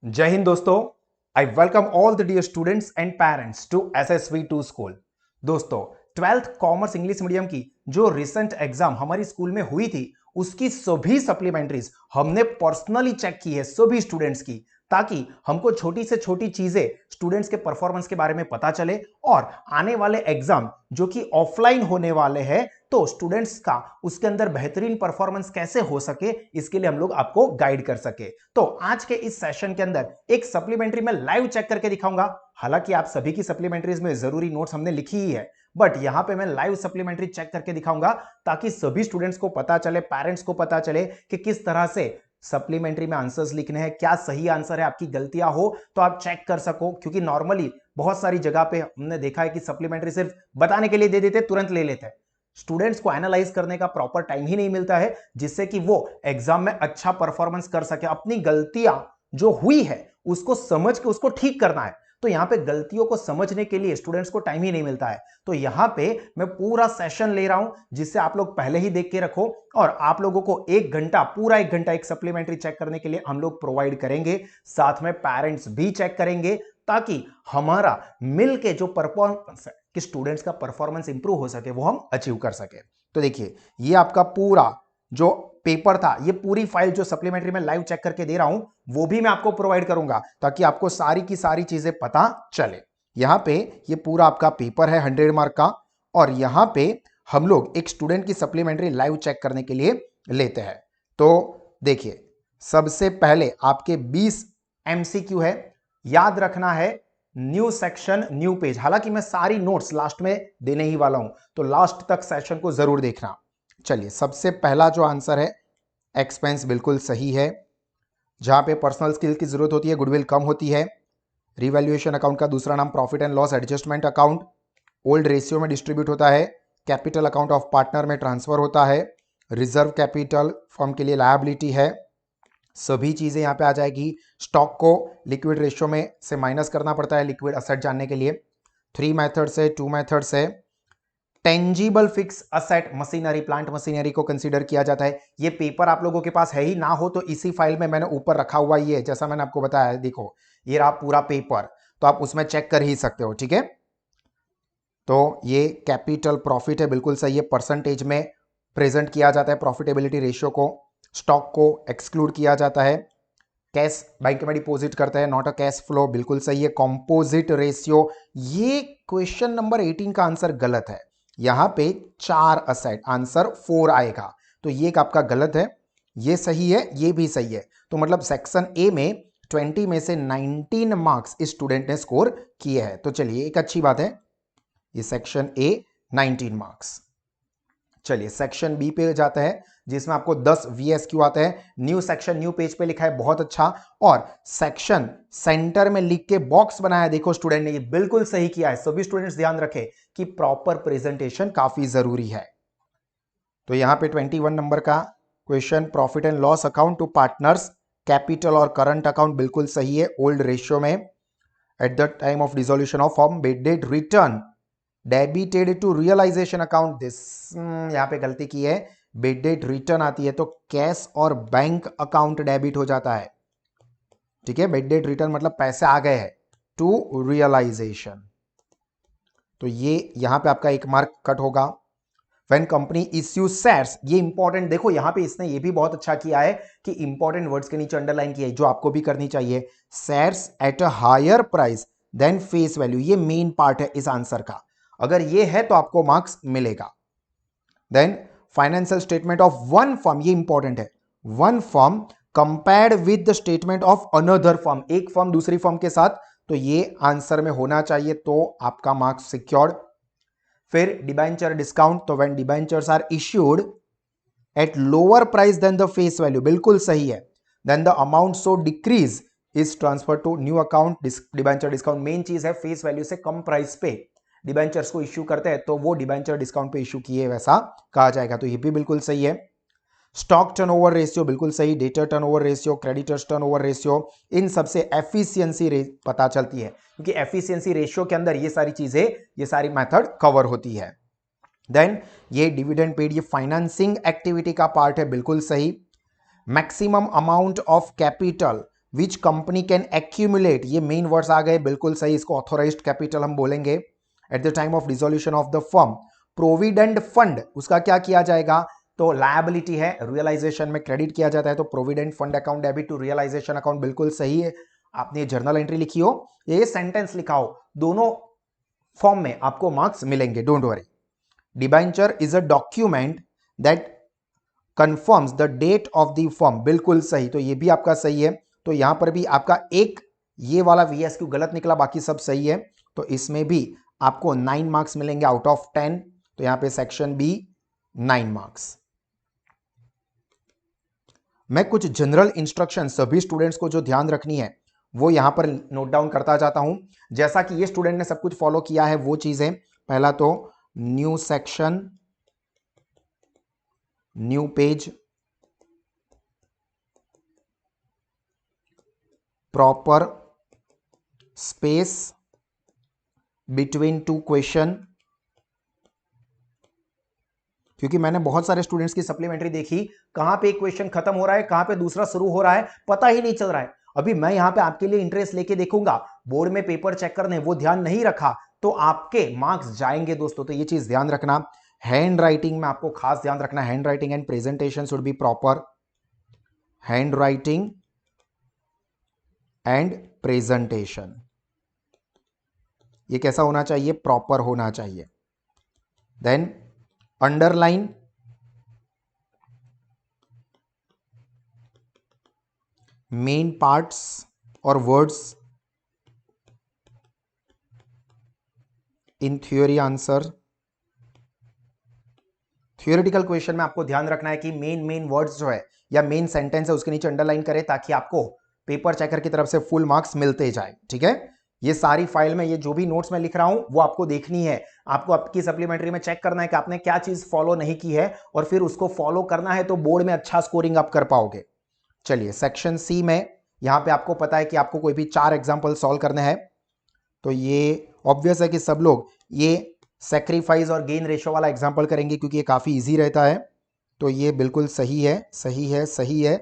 जय हिंद दोस्तों। I welcome all the dear students and parents to SSV2 school. दोस्तों, 12th कॉमर्स इंग्लिश मीडियम की जो रिसेंट एग्जाम हमारी स्कूल में हुई थी, उसकी सभी सप्लीमेंट्रीज हमने पर्सनली चेक की है सभी स्टूडेंट्स की, ताकि हमको छोटी से छोटी चीजें स्टूडेंट्स के परफॉर्मेंस के बारे में पता चले और आने वाले एग्जाम जो कि ऑफलाइन होने वाले हैं, तो स्टूडेंट्स का उसके अंदर बेहतरीन परफॉर्मेंस कैसे हो सके, इसके लिए हम लोग आपको गाइड कर सके। तो आज के इस सेशन के अंदर एक सप्लीमेंट्री में लाइव चेक करके दिखाऊंगा। हालांकि आप सभी की सप्लीमेंट्रीज में जरूरी नोट्स हमने लिखी ही है, बट यहां पे मैं लाइव सप्लीमेंट्री चेक करके दिखाऊंगा ताकि सभी स्टूडेंट्स को पता चले, पेरेंट्स को पता चले कि किस तरह से सप्लीमेंट्री में आंसर्स लिखने हैं, क्या सही आंसर है, आपकी गलतियां हो तो आप चेक कर सको। क्योंकि नॉर्मली बहुत सारी जगह पे हमने देखा है कि सप्लीमेंट्री सिर्फ बताने के लिए दे देते, तुरंत ले लेते हैं। स्टूडेंट्स को एनालाइज करने का प्रॉपर टाइम ही नहीं मिलता है, जिससे कि वो एग्जाम में अच्छा परफॉर्मेंस कर सके। अपनी गलतियां जो हुई है उसको समझ के उसको ठीक करना है। तो यहां पे गलतियों को समझने के लिए स्टूडेंट्स को टाइम ही नहीं मिलता है। तो यहां पे मैं पूरा सेशन ले रहा हूं, जिससे आप लोग पहले ही देख के रखो, और आप लोगों को एक घंटा, पूरा एक घंटा एक सप्लीमेंट्री चेक करने के लिए हम लोग प्रोवाइड करेंगे। साथ में पेरेंट्स भी चेक करेंगे, ताकि हमारा मिल के जो परफॉर्मेंस है कि स्टूडेंट्स का परफॉर्मेंस इंप्रूव हो सके, वो हम अचीव कर सके। तो देखिए, ये आपका पूरा जो पेपर था, ये पूरी फाइल जो सप्लीमेंट्री में लाइव चेक करके दे रहा हूं, वो भी मैं आपको प्रोवाइड करूंगा, ताकि आपको सारी की सारी चीजें पता चले। यहां पे ये पूरा आपका पेपर है 100 मार्क का, और यहां पे हम लोग एक स्टूडेंट की सप्लीमेंट्री लाइव चेक करने के लिए लेते हैं। तो देखिए, सबसे पहले आपके 20 MCQ है। याद रखना है, न्यू सेक्शन न्यू पेज। हालांकि मैं सारी नोट्स लास्ट में देने ही वाला हूं, तो लास्ट तक सेशन को जरूर देखना। चलिए, सबसे पहला जो आंसर है, एक्सपेंस बिल्कुल सही है। जहां पे पर्सनल स्किल की जरूरत होती है, गुडविल कम होती है। रिवैल्यूएशन अकाउंट का दूसरा नाम profit and loss adjustment account. Old ratio में डिस्ट्रीब्यूट होता है। कैपिटल अकाउंट ऑफ पार्टनर में ट्रांसफर होता है। रिजर्व कैपिटल फर्म के लिए लायबिलिटी है। सभी चीजें यहां पे आ जाएगी। स्टॉक को लिक्विड रेशियो में से माइनस करना पड़ता है लिक्विड असेट जानने के लिए। 3 मेथड्स है, 2 मेथड्स है। Tangible fixed asset, machinery, plant machinery को कंसीडर किया जाता है। ये पेपर आप लोगों के पास है ही ना, हो तो इसी फाइल में मैंने ऊपर रखा हुआ ही है, जैसा मैंने आपको बताया। देखो, ये रहा पूरा पेपर, तो आप उसमें चेक कर ही सकते हो, ठीक है। तो ये कैपिटल प्रॉफिट है, बिल्कुल सही है। परसेंटेज में प्रेजेंट किया जाता है प्रॉफिटेबिलिटी रेशियो को। स्टॉक को एक्सक्लूड किया जाता है। कैश बैंक में डिपॉजिट करता है, नॉट अ कैश फ्लो, बिल्कुल सही है। कॉम्पोजिट रेशियो, ये क्वेश्चन नंबर 18 का आंसर गलत है। यहां पे 4 असेट, आंसर 4 आएगा, तो ये एक आपका गलत है। ये सही है, ये भी सही है। तो मतलब सेक्शन ए में 20 में से 19 मार्क्स इस स्टूडेंट ने स्कोर किए हैं। तो चलिए, एक अच्छी बात है। ये सेक्शन ए 19 मार्क्स। चलिए, सेक्शन बी पे जाता है, जिसमें आपको 10 VSQ आता है। न्यू सेक्शन न्यू पेज पे लिखा है, बहुत अच्छा। और सेक्शन सेंटर में लिख के बॉक्स बनाया है। देखो स्टूडेंट ने ये बिल्कुल सही किया है। सभी स्टूडेंट्स ध्यान रखें कि प्रॉपर प्रेजेंटेशन काफी जरूरी है। तो यहां पे 21 नंबर का question, profit and loss account to partners, capital और करंट अकाउंट बिल्कुल सही है। ओल्ड रेशियो में at the time of dissolution of firm debt return debited to realisation account. This यहां पे गलती की है, बेड डेट रिटर्न आती है तो कैश और बैंक अकाउंट डेबिट हो जाता है, ठीक है। बेड डेट रिटर्न मतलब पैसे आ गए हैं, टू रियलाइजेशन। तो ये यहां पे आपका 1 मार्क कट होगा। व्हेन कंपनी इश्यू शेयर्स, ये इंपॉर्टेंट, देखो यहां पे इसने ये भी बहुत अच्छा किया है कि इंपॉर्टेंट वर्ड्स के नीचे अंडरलाइन किया है, जो आपको भी करनी चाहिए। Shares at a higher price than face value, ये मेन पार्ट है इस आंसर का। अगर ये है तो आपको मार्क्स मिलेगा। Then financial statement of one firm, ये इंपॉर्टेंट है। One firm compared with the statement of another firm, एक फर्म दूसरी फर्म के साथ, तो ये आंसर में होना चाहिए, तो आपका मार्क्स सिक्योर्ड। फिर डिबेंचर डिस्काउंट, तो when debentures are issued at lower price than the face value, बिल्कुल सही है। Then the amount so decrease is transfer to new account. Debenture discount main चीज है, फेस वैल्यू से कम प्राइस पे डिबेंचर्स को इश्यू करते हैं, तो वो डिबेंचर डिस्काउंट पे इश्यू किए वैसा कहा जाएगा, तो ये भी बिल्कुल सही है। स्टॉक टर्नओवर रेशियो बिल्कुल सही। Debtor turnover ratio, creditors turnover ratio, इन सबसे एफिशिएंसी पता चलती है, क्योंकि एफिशिएंसी रेशियो के अंदर ये सारी चीजें, ये सारी मेथड कवर होती है। देन ये डिविडेंड पेड, ये फाइनेंसिंग एक्टिविटी का पार्ट है, बिल्कुल सही। Maximum amount of capital which company can accumulate, ये मेन वर्ड्स आ गए, बिल्कुल सही, इसको ऑथोराइज्ड कैपिटल हम बोलेंगे। Eight the time of dissolution of the firm, provident fund, उसका क्या किया जाएगा, तो लायबिलिटी है, रियलाइजेशन में क्रेडिट किया जाता है, तो provident fund account debit to realisation account, बिल्कुल सही है। आपने जर्नल एंट्री लिखी हो, ये सेंटेंस लिखा हो, दोनों फॉर्म में आपको मार्क्स मिलेंगे, don't worry. Debenture is a document that confirms the debt of the firm, बिल्कुल सही, तो ये भी आपका सही है। तो यहां पर भी आपका एक ये वाला VSQ गलत निकला, बाकी सब सही है, तो इसमें भी आपको 9 मार्क्स मिलेंगे आउट ऑफ 10, तो यहां पे सेक्शन बी 9 मार्क्स। मैं कुछ जनरल इंस्ट्रक्शन सभी स्टूडेंट्स को जो ध्यान रखनी है वो यहां पर नोट डाउन करता जाता हूं, जैसा कि ये स्टूडेंट ने सब कुछ फॉलो किया है वो चीजें। पहला तो new section, new page, proper space between two question, क्योंकि मैंने बहुत सारे स्टूडेंट्स की सप्लीमेंट्री देखी, कहां पे एक क्वेश्चन खत्म हो रहा है, कहां पे दूसरा शुरू हो रहा है, पता ही नहीं चल रहा है। अभी मैं यहां पे आपके लिए इंटरेस्ट लेके देखूंगा, बोर्ड में पेपर चेक करने वो ध्यान नहीं रखा तो आपके मार्क्स जाएंगे दोस्तों, तो ये चीज ध्यान रखना। हैंड राइटिंग में आपको खास ध्यान रखना, hand writing and presentation should be proper, hand writing and presentation ये कैसा होना चाहिए, प्रॉपर होना चाहिए। देन अंडरलाइन, मेन पार्ट्स और words in theory answer. Theoretical question में आपको ध्यान रखना है कि मेन वर्ड्स जो है या मेन सेंटेंस है उसके नीचे अंडरलाइन करें, ताकि आपको पेपर चेकर की तरफ से फुल मार्क्स मिलते जाए, ठीक है। ये सारी फाइल में ये जो भी नोट्स मैं लिख रहा हूं वो आपको देखनी है, आपको आपकी सप्लीमेंट्री में चेक करना है कि आपने क्या चीज फॉलो नहीं की है, और फिर उसको फॉलो करना है, तो बोर्ड में अच्छा स्कोरिंग आप कर पाओगे। चलिए सेक्शन सी में, यहां पे आपको पता है कि आपको कोई भी 4 एग्जाम्पल सॉल्व करने हैं, तो ये ऑब्वियस है कि सब लोग ये सेक्रीफाइस और गेन रेशो वाला एग्जाम्पल करेंगे, क्योंकि ये काफी इजी रहता है। तो ये बिल्कुल सही है, सही है, सही है,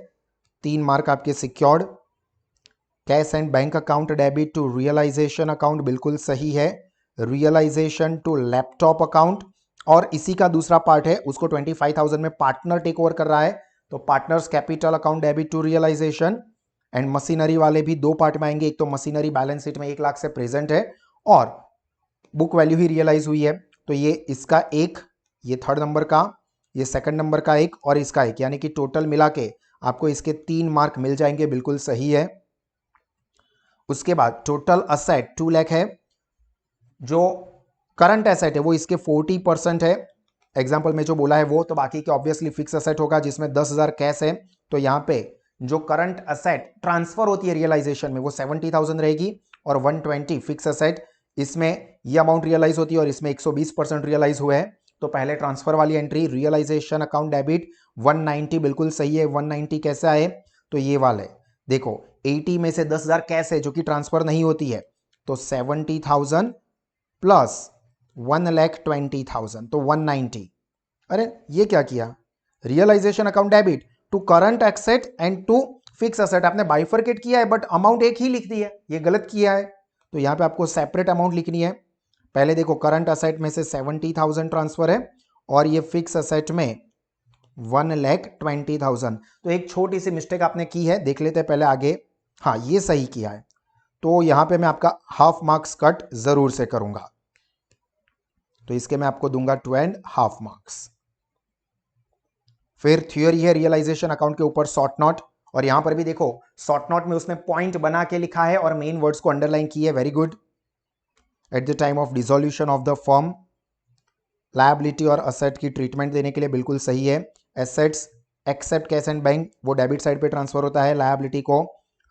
3 मार्क आपके secured. Cash and bank account debit to realisation account, बिल्कुल सही है। रियलाइजेशन टू लैपटॉप अकाउंट, और इसी का दूसरा पार्ट है, उसको 25,000 में पार्टनर टेक ओवर कर रहा है, तो partners capital account debit to realisation. And machinery वाले भी 2 पार्ट में आएंगे, एक तो मशीनरी बैलेंस शीट में 1 लाख से प्रेजेंट है और बुक वैल्यू ही रियलाइज हुई है, तो ये इसका एक, ये 3rd नंबर का, ये 2nd नंबर का एक, और इसका एक, यानी कि टोटल मिला के आपको इसके 3 मार्क मिल जाएंगे, बिल्कुल सही है। उसके बाद टोटल असेट 2 लाख है, जो करंट एसेट है वो इसके 40% है, एग्जाम्पल में जो बोला है वो, तो बाकी के ऑब्वियसली फिक्स एसेट होगा जिसमें 10,000 कैश है, तो यहाँ पे जो करंट एसेट ट्रांसफर होती है रियलाइजेशन में वो 70,000 रहेगी, और 120 फिक्स एसेट, इसमें ये अमाउंट रियलाइज होती है और इसमें 120% रियलाइज हुए हैं। तो पहले ट्रांसफर वाली एंट्री, रियलाइजेशन अकाउंट डेबिट 190, बिल्कुल सही है। 190 कैसे आए, तो ये वाले देखो, 80 में से 10,000 कैश है जो कि ट्रांसफर नहीं होती है, तो 70,000 प्लस 1,20,000, तो 190। अरे ये क्या किया, realisation account debit to current asset and to fix asset, आपने बाइफरकेट किया है बट अमाउंट एक ही लिख दी है, ये गलत किया है, तो यहां पे आपको सेपरेट अमाउंट लिखनी है। पहले देखो करंट एसेट में से 70,000 ट्रांसफर है और ये फिक्स एसेट में 1,20,000, तो एक छोटी सी मिस्टेक आपने की है, देख लेते हैं पहले आगे। हाँ ये सही किया है, तो यहां पे मैं आपका हाफ मार्क्स कट जरूर से करूंगा, तो इसके मैं आपको दूंगा 2.5 मार्क्स। फिर थ्योरी है रियलाइजेशन अकाउंट के ऊपर शॉर्ट नोट, और यहां पर भी देखो शॉर्ट नोट में उसने पॉइंट बना के लिखा है और मेन वर्ड्स को अंडरलाइन की है, very good. At the time of dissolution of the firm, liability और असेट की ट्रीटमेंट देने के लिए बिल्कुल सही है। Assets except cash and bank वो डेबिट साइड पे ट्रांसफर होता है, लायबिलिटी को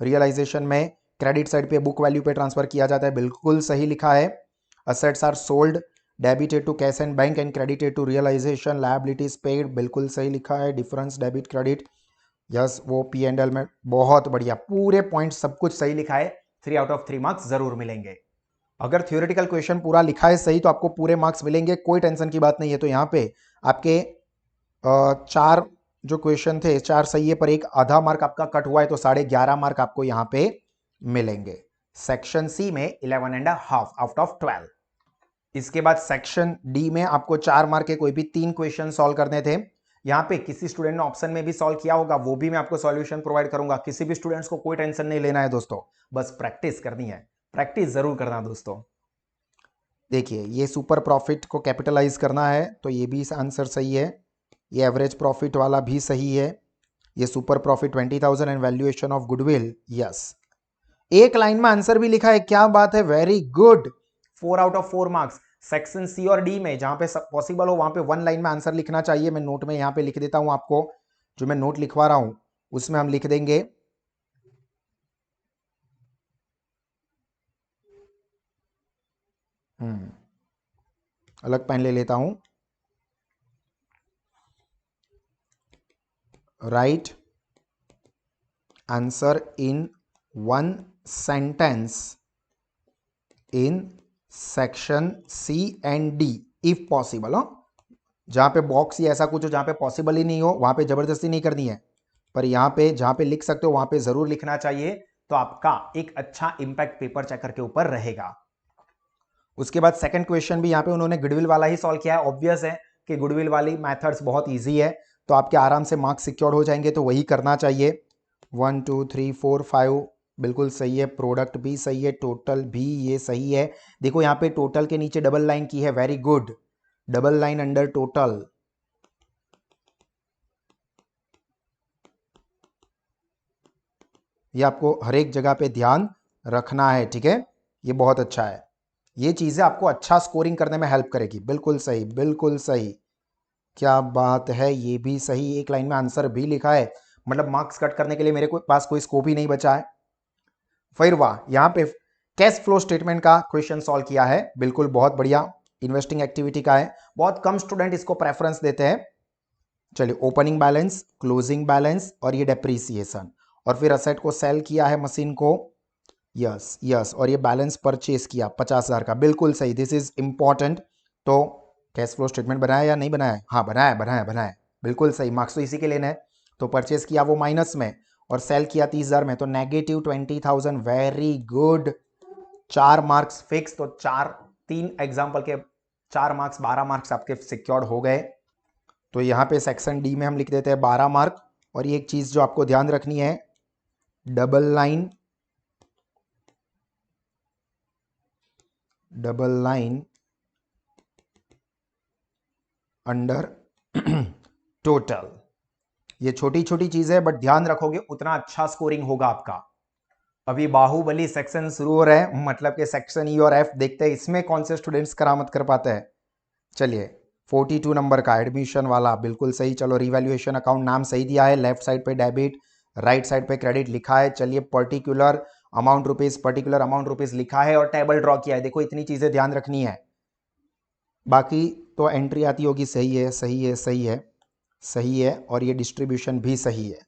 रियलाइजेशन में क्रेडिट साइड पे बुक वैल्यू पे ट्रांसफर किया जाता है, बिल्कुल सही लिखा है। Assets are sold, debited to cash and bank and credited to realisation, liabilities paid, बिल्कुल सही लिखा है। डिफरेंस डेबिट क्रेडिट, यस वो P&L में, बहुत बढ़िया, पूरे पॉइंट सब कुछ सही लिखा है, 3 आउट ऑफ 3 मार्क्स जरूर मिलेंगे। अगर थ्योरेटिकल क्वेश्चन पूरा लिखा है सही तो आपको पूरे मार्क्स मिलेंगे, कोई टेंशन की बात नहीं है। तो यहाँ पे आपके 4 जो क्वेश्चन थे 4 सही है, पर एक आधा मार्क आपका कट हुआ है, तो 11.5 मार्क आपको यहां पे मिलेंगे। सेक्शन सी में 11.5 आउट ऑफ 12। इसके बाद सेक्शन डी में आपको 4 मार्क के कोई भी 3 क्वेश्चन सॉल्व करने थे। यहां पे किसी स्टूडेंट ने ऑप्शन में भी सॉल्व किया होगा, वो भी मैं आपको सॉल्यूशन प्रोवाइड करूंगा। किसी भी स्टूडेंट्स को कोई टेंशन नहीं लेना है दोस्तों, बस प्रैक्टिस करनी है, प्रैक्टिस जरूर करना दोस्तों। देखिए, ये सुपर प्रॉफिट को कैपिटलाइज करना है, तो ये भी आंसर सही है। ये एवरेज प्रॉफिट वाला भी सही है। ये super profit 20,000 and valuation of goodwill, yes. एक लाइन में आंसर भी लिखा है, क्या बात है, very good. 4 out of 4 marks. Section C और डी में जहां पे पॉसिबल हो वहां पे 1 लाइन में आंसर लिखना चाहिए। मैं नोट में यहां पे लिख देता हूं आपको, जो मैं नोट लिखवा रहा हूं उसमें हम लिख देंगे अलग पेन ले लेता हूं। Write answer in 1 sentence in section C and D if possible. हो जहां पे बॉक्स या ऐसा कुछ हो जहां पे पॉसिबल ही नहीं हो, वहां पे जबरदस्ती नहीं करनी है, पर यहां पे जहां पे लिख सकते हो वहां पे जरूर लिखना चाहिए, तो आपका एक अच्छा इंपैक्ट पेपर चेकर के ऊपर रहेगा। उसके बाद सेकंड क्वेश्चन भी यहां पे उन्होंने गुडविल वाला ही सॉल्व किया है। ऑब्वियस है कि गुडविल वाली मेथड्स बहुत ईजी है, तो आपके आराम से मार्क्स सिक्योर हो जाएंगे, तो वही करना चाहिए। 1 2 3 4 5 बिल्कुल सही है। प्रोडक्ट भी सही है, टोटल भी ये सही है। देखो यहाँ पे टोटल के नीचे डबल लाइन की है, very good. Double line under total, ये आपको हर एक जगह पे ध्यान रखना है, ठीक है। ये बहुत अच्छा है, ये चीजें आपको अच्छा स्कोरिंग करने में हेल्प करेगी। बिल्कुल सही, बिल्कुल सही, क्या बात है, ये भी सही। एक लाइन में आंसर भी लिखा है, मतलब मार्क्स कट करने के लिए मेरे पास कोई स्कोप ही नहीं बचा है। फिर वाह, यहां पे कैश फ्लो स्टेटमेंट का क्वेश्चन सॉल्व किया है, बिल्कुल बहुत बढ़िया। इन्वेस्टिंग एक्टिविटी का है, बहुत कम स्टूडेंट इसको प्रेफरेंस देते हैं। चलिए, ओपनिंग बैलेंस, क्लोजिंग बैलेंस और ये डेप्रीसिएशन, और फिर असेट को सेल किया है मशीन को, यस यस, और ये बैलेंस परचेज किया 50,000 का, बिल्कुल सही, दिस इज इंपॉर्टेंट। तो कैश फ्लो स्टेटमेंट बनाया या नहीं बनाया? हाँ बनाया बनाया बनाया, बिल्कुल सही, मार्क्स तो इसी के लेने हैं। तो परचेज किया वो माइनस में, और सेल किया 30,000 में, तो negative 20,000, very good. 4 marks fix, तो 3 एग्जाम्पल के 4 मार्क्स, 12 मार्क्स आपके सिक्योर्ड हो गए। तो यहाँ पे सेक्शन डी में हम लिख देते हैं 12 मार्क। और ये एक चीज जो आपको ध्यान रखनी है, डबल लाइन अंडर टोटल। ये छोटी छोटी चीज है, बट ध्यान रखोगे उतना अच्छा स्कोरिंग होगा आपका। अभी बाहुबली सेक्शन शुरू हो रहा है, मतलब कि सेक्शन ई और एफ, देखते हैं इसमें कौन से स्टूडेंट्स करामत कर पाते हैं। चलिए, 42 नंबर का एडमिशन वाला, बिल्कुल सही। चलो, रिवैल्यूएशन अकाउंट नाम सही दिया है, लेफ्ट साइड पे डेबिट, राइट साइड पे क्रेडिट लिखा है। चलिए, पर्टिकुलर अमाउंट रुपीज लिखा है, और टेबल ड्रॉ किया है। देखो, इतनी चीजें ध्यान रखनी है, बाकी तो एंट्री आती होगी। सही है, सही है, सही है, सही है, और ये डिस्ट्रीब्यूशन भी सही है।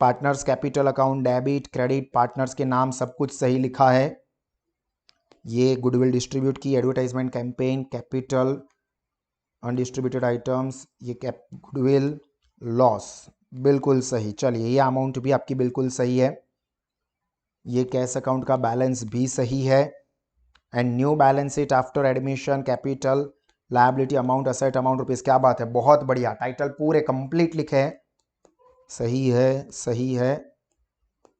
Partners capital account, debit credit, partners के नाम सब कुछ सही लिखा है। ये गुडविल डिस्ट्रीब्यूट की, advertisement campaign, capital, undistributed items, ये गुडविल लॉस, बिल्कुल सही। चलिए, ये अमाउंट भी आपकी बिल्कुल सही है। ये कैश अकाउंट का बैलेंस भी सही है। And new balance sheet after admission, capital, liability amount, asset amount, rupees, क्या बात है, बहुत बढ़िया। टाइटल पूरे कंप्लीट लिखे हैं, सही है, सही है,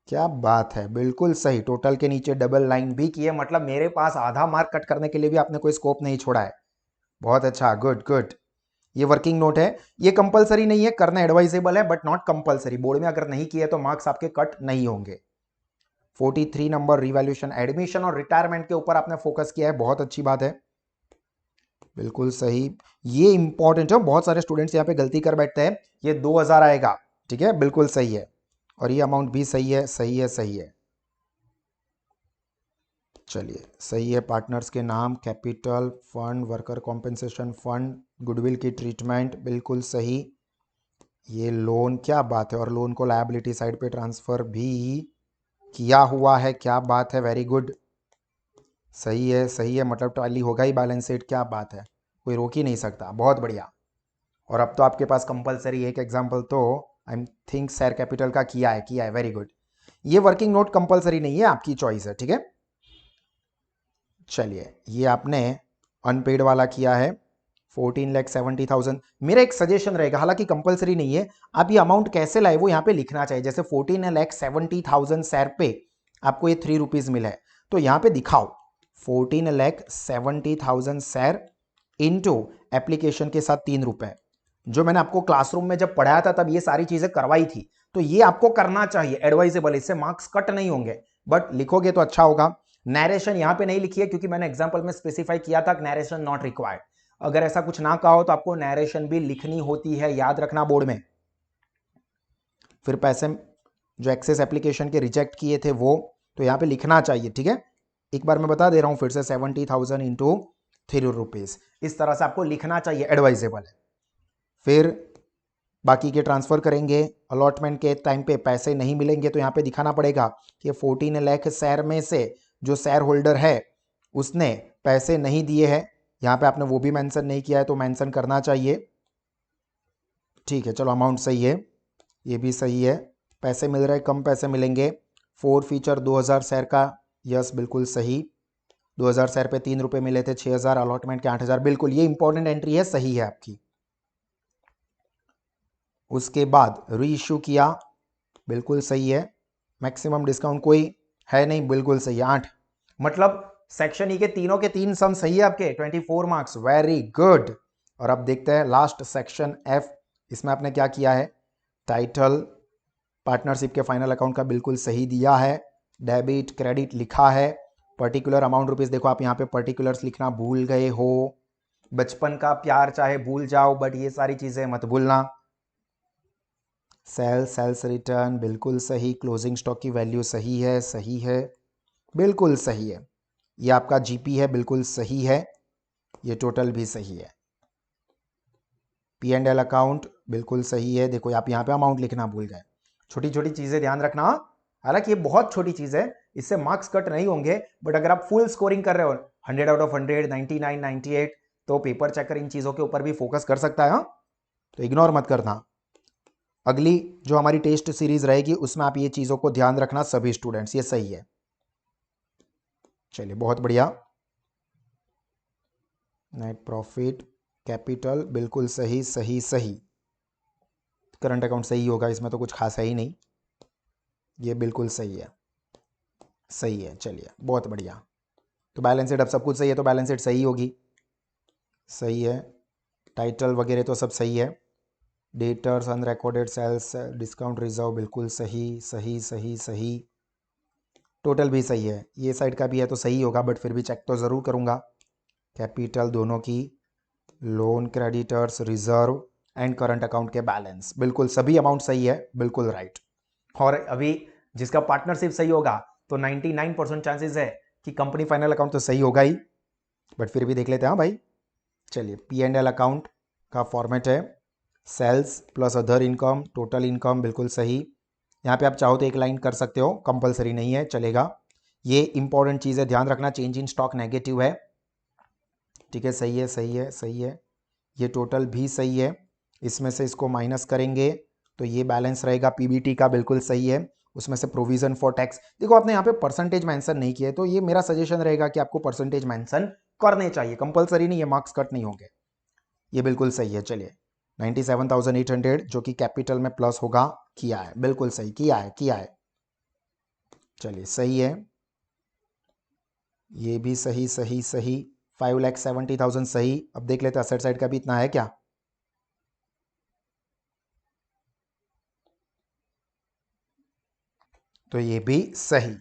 क्या बात है, बिल्कुल सही। टोटल के नीचे डबल लाइन भी की है, मतलब मेरे पास आधा मार्क कट करने के लिए भी आपने कोई स्कोप नहीं छोड़ा है। बहुत अच्छा, गुड गुड। ये वर्किंग नोट है, ये कंपलसरी नहीं है, करना एडवाइजेबल है, बट नॉट कंपलसरी। बोर्ड में अगर नहीं किया तो मार्क्स आपके कट नहीं होंगे। 43 नंबर, रिवैल्यूएशन, एडमिशन और रिटायरमेंट के ऊपर आपने फोकस किया है, बहुत अच्छी बात है, बिल्कुल सही। ये इंपॉर्टेंट है, बहुत सारे स्टूडेंट्स यहाँ पे गलती कर बैठते हैं। ये 2,000 आएगा, ठीक है, बिल्कुल सही है। और ये अमाउंट भी सही है, सही है, सही है। चलिए, सही है। पार्टनर्स के नाम, capital fund, worker compensation fund, goodwill की ट्रीटमेंट, बिल्कुल सही। ये लोन, क्या बात है, और लोन को लायबिलिटी साइड पे ट्रांसफर भी किया हुआ है, क्या बात है, वेरी गुड, सही है, सही है। मतलब टैली होगा ही बैलेंस शीट, क्या बात है, कोई रोक ही नहीं सकता, बहुत बढ़िया। और अब तो आपके पास कंपलसरी एक एग्जांपल तो आई थिंक शेयर कैपिटल का किया है, वेरी गुड। ये वर्किंग नोट कंपलसरी नहीं है, आपकी चॉइस है, ठीक है। चलिए, ये आपने अनपेड वाला किया है 14,70,000। मेरा एक सजेशन रहेगा, हालांकि कंपलसरी नहीं है, आप ये अमाउंट कैसे लाए वो यहाँ पे लिखना चाहिए। जैसे 14,70,000 शेयर पे आपको ये 3 रुपीज मिला है, तो यहाँ पे दिखाओ 14,70,000 शेयर इनटू एप्लीकेशन के साथ 3 रुपए। जो मैंने आपको क्लासरूम में जब पढ़ाया था तब ये सारी चीजें करवाई थी, तो ये आपको करना चाहिए, एडवाइजेबल, इससे मार्क्स कट नहीं होंगे, बट लिखोगे तो अच्छा होगा। नैरेशन यहां पे नहीं लिखी है क्योंकि मैंने एग्जांपल में स्पेसिफाई किया था नैरेशन नॉट रिक्वायर्ड। अगर ऐसा कुछ ना कहा हो तो आपको नैरेशन भी लिखनी होती है, याद रखना बोर्ड में। फिर पैसे जो एक्सेस एप्लीकेशन के रिजेक्ट किए थे वो, तो यहां पे लिखना चाहिए, ठीक है। एक बार मैं बता दे रहा हूं फिर से, 70,000 इंटू 3 रुपीज, इस तरह से आपको लिखना चाहिए, एडवाइजेबल है। फिर बाकी के ट्रांसफर करेंगे, अलॉटमेंट के टाइम पे पैसे नहीं मिलेंगे तो यहाँ पे दिखाना पड़ेगा कि 14 लाख शेयर में से जो शेयर होल्डर है उसने पैसे नहीं दिए हैं। यहाँ पे आपने वो भी मेंशन नहीं किया है तो मेंशन करना चाहिए, ठीक है। चलो, अमाउंट सही है, ये भी सही है। पैसे मिल रहे, कम पैसे मिलेंगे। 4 फीचर 2000 शेयर का, यस बिल्कुल सही। 2000 शेयर पे 3 रुपए मिले थे, 6000 अलॉटमेंट के 8000, बिल्कुल ये इंपॉर्टेंट एंट्री है, सही है आपकी। उसके बाद री इशू किया, बिल्कुल सही है। मैक्सिमम डिस्काउंट कोई है नहीं, बिल्कुल सही है, 8। मतलब सेक्शन ई के तीन सम सही है आपके, 24 मार्क्स, वेरी गुड। और अब देखते हैं लास्ट सेक्शन एफ, इसमें आपने क्या किया है। टाइटल पार्टनरशिप के फाइनल अकाउंट का बिल्कुल सही दिया है, डेबिट क्रेडिट लिखा है, पर्टिकुलर अमाउंट रुपीज, देखो आप यहाँ पे पर्टिकुलर्स लिखना भूल गए हो। बचपन का प्यार चाहे भूल जाओ बट ये सारी चीजें मत भूलना। सेल्स रिटर्न बिल्कुल सही, क्लोजिंग स्टॉक की वैल्यू सही है, सही है, बिल्कुल सही है। ये आपका जीपी है, बिल्कुल सही है। ये टोटल भी सही है। पी एंड एल अकाउंट बिल्कुल सही है। देखो आप यहाँ पे अमाउंट लिखना भूल गए, छोटी छोटी चीजें ध्यान रखना। हालांकि ये बहुत छोटी चीज है, इससे मार्क्स कट नहीं होंगे, बट अगर आप फुल स्कोरिंग कर रहे हो 100 आउट ऑफ 100, 99, 98, तो पेपर चेकर इन चीजों के ऊपर भी फोकस कर सकता है, हाँ? तो इग्नोर मत करना। अगली जो हमारी टेस्ट सीरीज रहेगी उसमें आप ये चीजों को ध्यान रखना सभी स्टूडेंट्स, ये सही है। चलिए, बहुत बढ़िया। नेट प्रॉफिट, कैपिटल बिल्कुल सही, सही सही। करंट अकाउंट सही होगा, इसमें तो कुछ खास है ही नहीं, ये बिल्कुल सही है, सही है। चलिए, बहुत बढ़िया। तो बैलेंस शीट अब सब कुछ सही है, तो बैलेंस शीट सही होगी, सही है। टाइटल वगैरह तो सब सही है। Debtors, unrecorded sales, discount reserve बिल्कुल सही, सही सही सही। टोटल भी सही है, ये साइड का भी है तो सही होगा, बट फिर भी चेक तो ज़रूर करूँगा। कैपिटल दोनों की, loan, creditors, reserve and current account के बैलेंस, बिल्कुल सभी अमाउंट सही है, बिल्कुल राइट। और अभी जिसका पार्टनरशिप सही होगा तो 99% चांसेस है कि कंपनी फाइनल अकाउंट तो सही होगा ही, बट फिर भी देख लेते हैं, हाँ भाई। चलिए, पी एंड एल अकाउंट का फॉर्मेट है sales plus other income, total income बिल्कुल सही। यहाँ पे आप चाहो तो एक लाइन कर सकते हो, कंपलसरी नहीं है, चलेगा। ये इंपॉर्टेंट चीज़ है, ध्यान रखना, चेंज इन स्टॉक नेगेटिव है, ठीक है, सही है, सही है, सही है। ये टोटल भी सही है, इसमें से इसको माइनस करेंगे तो ये बैलेंस रहेगा पीबीटी का, बिल्कुल सही है। उसमें से प्रोविजन फॉर टैक्स, देखो आपने यहाँ पे परसेंटेज मेंशन नहीं किया है, तो ये मेरा सजेशन रहेगा कि आपको परसेंटेज मेंशन करने चाहिए, कंपलसरी नहीं है, मार्क्स कट नहीं होंगे। ये बिल्कुल सही है। चलिए, 97,800 जो कि कैपिटल में प्लस होगा, किया है, बिल्कुल सही, किया है, किया है। चलिए, सही है, ये भी सही, सही सही। 5,70,000 सही। अब देख लेते हैं असेट साइड का भी इतना है क्या। तो ये भी सही।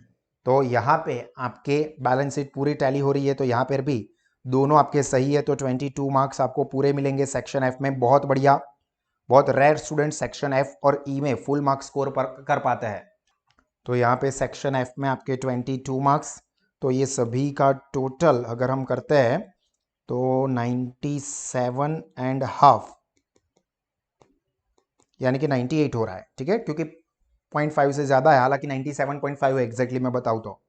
तो यहाँ पे आपके बैलेंस शीट पूरी टैली हो रही है, तो यहाँ पर भी दोनों आपके सही है, तो 22 मार्क्स आपको पूरे मिलेंगे सेक्शन एफ में, बहुत बढ़िया। बहुत रेयर स्टूडेंट सेक्शन एफ और ई में फुल मार्क्स स्कोर कर पाते हैं। तो यहाँ पे सेक्शन एफ में आपके 22 मार्क्स, तो ये सभी का टोटल अगर हम करते हैं तो 97.5 यानी कि 98 हो रहा है, ठीक है, क्योंकि 0.5 से ज़्यादा है, हालांकि 97.5 है एग्जैक्टली, मैं बताऊँ तो।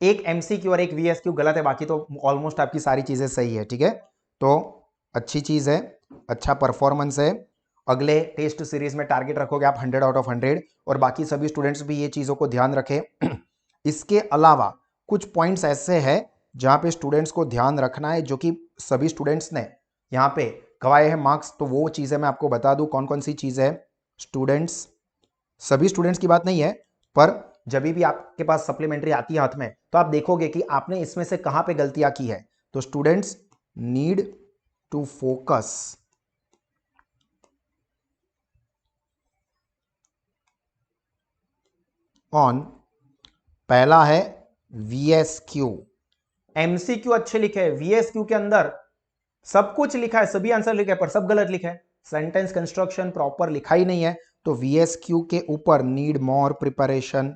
एक एमसीक्यू और एक वीएसक्यू गलत है, बाकी तो ऑलमोस्ट आपकी सारी चीज़ें सही है, ठीक है। तो अच्छी चीज़ है। अच्छा परफॉर्मेंस है। अगले टेस्ट सीरीज में टारगेट रखोगे आप 100 आउट ऑफ 100 और बाकी सभी स्टूडेंट्स भी ये चीज़ों को ध्यान रखें। इसके अलावा कुछ पॉइंट्स ऐसे हैं जहाँ पे स्टूडेंट्स को ध्यान रखना है, जो कि सभी स्टूडेंट्स ने यहाँ पे गवाए हैं मार्क्स। तो वो चीज़ें मैं आपको बता दूँ कौन कौन सी चीज़ है। स्टूडेंट्स, सभी स्टूडेंट्स की बात नहीं है, पर जब भी आपके पास सप्लीमेंट्री आती है हाथ में तो आप देखोगे कि आपने इसमें से कहाँ पे गलतियां की है। तो students need to focus on, पहला है VSQ। MCQ अच्छे लिखे हैं, VSQ के अंदर सब कुछ लिखा है, सभी आंसर लिखे हैं, पर सब गलत लिखे हैं। सेंटेंस कंस्ट्रक्शन प्रॉपर लिखा ही नहीं है। तो VSQ के ऊपर नीड मोर प्रिपरेशन,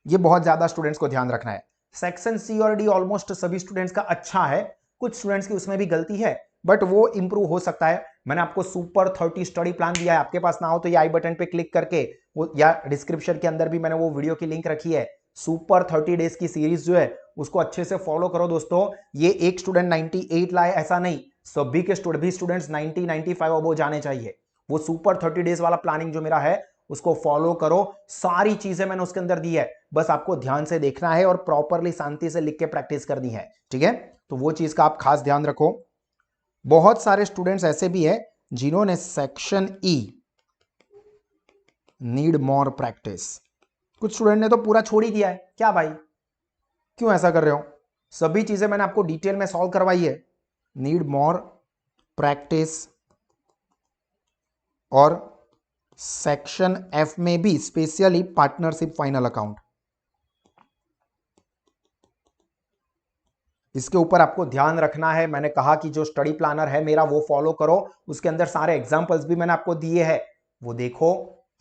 ये बहुत ज्यादा स्टूडेंट्स को ध्यान रखना है। सेक्शन सी और डी ऑलमोस्ट सभी स्टूडेंट्स का अच्छा है, कुछ स्टूडेंट्स की उसमें भी गलती है, बट वो इंप्रूव हो सकता है। मैंने आपको सुपर 30 स्टडी प्लान दिया है, आपके पास ना हो तो ये आई बटन पे क्लिक करके वो, या डिस्क्रिप्शन के अंदर भी मैंने वो वीडियो की लिंक रखी है। सुपर 30 डेज की सीरीज जो है उसको अच्छे से फॉलो करो दोस्तों। ये एक स्टूडेंट 98 लाए ऐसा नहीं, सभी के स्टूडेंट्स 90 95 अबो जाने चाहिए। वो सुपर 30 डेज वाला प्लानिंग जो मेरा है उसको फॉलो करो, सारी चीजें मैंने उसके अंदर दी है, बस आपको ध्यान से देखना है और प्रॉपरली शांति से लिख के प्रैक्टिस करनी है, ठीक है। तो वो चीज का आप खास ध्यान रखो। बहुत सारे स्टूडेंट्स ऐसे भी है जिन्होंने section E need more practice, कुछ स्टूडेंट ने तो पूरा छोड़ ही दिया है। क्या भाई, क्यों ऐसा कर रहे हो? सभी चीजें मैंने आपको डिटेल में सॉल्व करवाई है। नीड मोर प्रैक्टिस, और सेक्शन एफ में भी स्पेशली पार्टनरशिप फाइनल अकाउंट, इसके ऊपर आपको ध्यान रखना है। मैंने कहा कि जो स्टडी प्लानर है मेरा वो फॉलो करो, उसके अंदर सारे एग्जांपल्स भी मैंने आपको दिए हैं, वो देखो,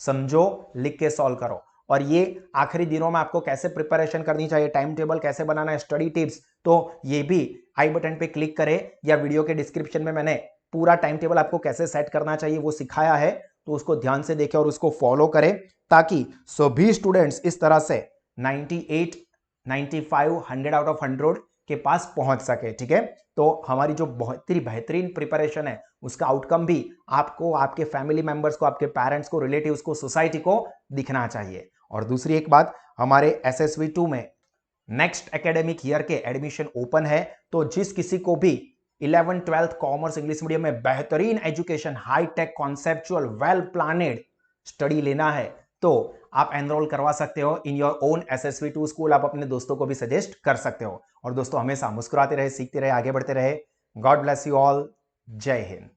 समझो, लिख के सॉल्व करो। और ये आखिरी दिनों में आपको कैसे प्रिपरेशन करनी चाहिए, टाइम टेबल कैसे बनाना है, स्टडी टिप्स, तो ये भी आई बटन पे क्लिक करें या वीडियो के डिस्क्रिप्शन में मैंने पूरा टाइम टेबल आपको कैसे सेट करना चाहिए वो सिखाया है। तो उसको ध्यान से देखें और उसको फॉलो करें, ताकि सभी स्टूडेंट्स इस तरह से 98 95 100 आउट ऑफ 100 के पास पहुंच सके, ठीक है। तो हमारी जो बहुत ही बेहतरीन प्रिपरेशन है उसका आउटकम भी आपको, आपके फैमिली मेंबर्स को, आपके पेरेंट्स को, रिलेटिव्स को, सोसाइटी को दिखना चाहिए। और दूसरी एक बात, हमारे SSV 2 में नेक्स्ट एकेडमिक ईयर के एडमिशन ओपन है। तो जिस किसी को भी 11th 12th commerce English medium में बेहतरीन education, high tech, conceptual, well planned study लेना है तो आप एनरोल करवा सकते हो in your own SSV 2 school. आप अपने दोस्तों को भी सजेस्ट कर सकते हो। और दोस्तों हमेशा मुस्कुराते रहे, सीखते रहे, आगे बढ़ते रहे। God bless you all. जय हिंद।